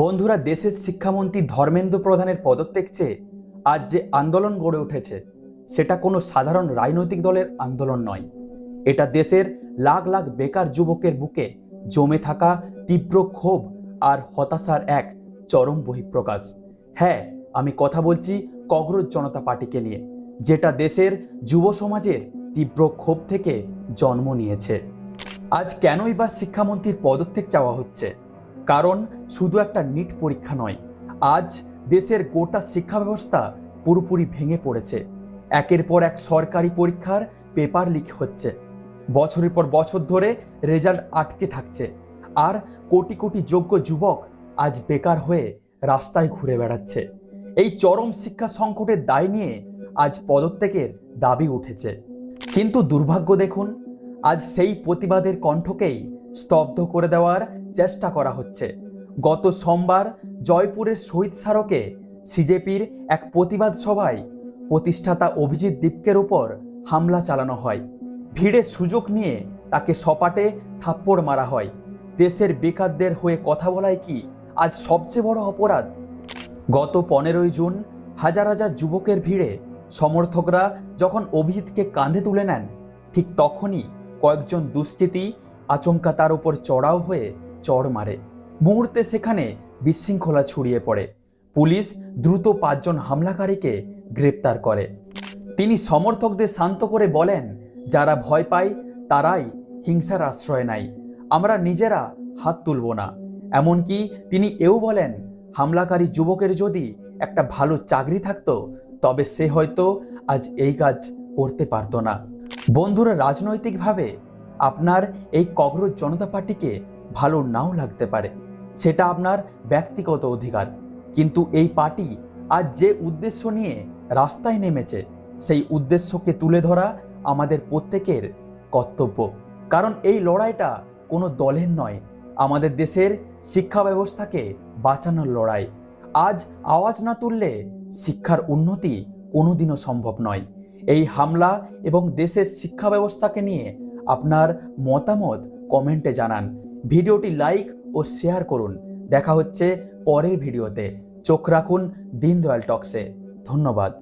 বন্ধুরা, দেশের শিক্ষামন্ত্রী ধর্মেন্দ্র প্রধানের পদত্যাগ চেয়ে আজ যে আন্দোলন গড়ে উঠেছে সেটা কোনো সাধারণ রাজনৈতিক দলের আন্দোলন নয়। এটা দেশের লাখ লাখ বেকার যুবকের বুকে জমে থাকা তীব্র ক্ষোভ আর হতাশার এক চরম বহিঃপ্রকাশ। হ্যাঁ, আমি কথা বলছি ককরোচ জনতা পার্টিকে নিয়ে, যেটা দেশের যুব সমাজের তীব্র ক্ষোভ থেকে জন্ম নিয়েছে। আজ কেনই বা শিক্ষামন্ত্রীর পদত্যাগ চাওয়া হচ্ছে? কারণ শুধু একটা নিট পরীক্ষা নয়, আজ দেশের গোটা শিক্ষা ব্যবস্থা পুরোপুরি ভেঙে পড়েছে। একের পর এক সরকারি পরীক্ষার পেপার লিক হচ্ছে, বছরের পর বছর ধরে রেজাল্ট আটকে থাকছে, আর কোটি কোটি যোগ্য যুবক আজ বেকার হয়ে রাস্তায় ঘুরে বেড়াচ্ছে। এই চরম শিক্ষা সংকটের দায় নিয়ে আজ পদত্যাগের দাবি উঠেছে। কিন্তু দুর্ভাগ্য দেখুন, আজ সেই প্রতিবাদের কণ্ঠকেই স্তব্ধ করে দেওয়ার চেষ্টা করা হচ্ছে। গত সোমবার জয়পুরের শহীদ স্মারকে সিজেপির এক প্রতিবাদ সভায় প্রতিষ্ঠাতা অভিজিৎ দীপকের উপর হামলা চালানো হয়। ভিড়ের সুযোগ নিয়ে তাকে সপাটে থাপ্পড় মারা হয়। দেশের বেকারদের হয়ে কথা বলাই কি আজ সবচেয়ে বড় অপরাধ? গত 15ই জুন হাজার হাজার যুবকের ভিড়ে সমর্থকরা যখন অভিজিৎকে কাঁধে তুলে নেন, ঠিক তখনই কয়েকজন দুষ্কৃতী আচমকা তার উপর চড়াও হয়ে চড় মারে। মুহূর্তে সেখানে বিশৃঙ্খলা ছড়িয়ে পড়ে। পুলিশ দ্রুত 5 জন হামলাকারীকে গ্রেপ্তার করে। তিনি সমর্থকদের শান্ত করে বলেন, যারা ভয় পায় তারাই হিংসার আশ্রয় নেয়, আমরা নিজেরা হাত তুলব না। এমনকি তিনি এও বলেন, হামলাকারী যুবকের যদি একটা ভালো চাকরি থাকতো তবে সে হয়তো আজ এই কাজ করতে পারতো না। বন্ধুরা, রাজনৈতিকভাবে আপনার এই ককরোচ জনতা পার্টিকে ভালো নাও লাগতে পারে, সেটা আপনার ব্যক্তিগত অধিকার। কিন্তু এই পার্টি আজ যে উদ্দেশ্য নিয়ে রাস্তায় নেমেছে, সেই উদ্দেশ্যকে তুলে ধরা আমাদের প্রত্যেকের কর্তব্য। কারণ এই লড়াইটা কোনো দলের নয়, আমাদের দেশের শিক্ষা ব্যবস্থাকে বাঁচানোর লড়াই। আজ আওয়াজ না তুললে শিক্ষার উন্নতি কোনোদিনও সম্ভব নয়। এই হামলা এবং দেশের শিক্ষা ব্যবস্থাকে নিয়ে আপনার মতামত কমেন্টে জানান। ভিডিওটি লাইক ও শেয়ার করুন। দেখা হচ্ছে পরের ভিডিওতে। চোখ রাখুন দীনদয়াল টক্সে। ধন্যবাদ।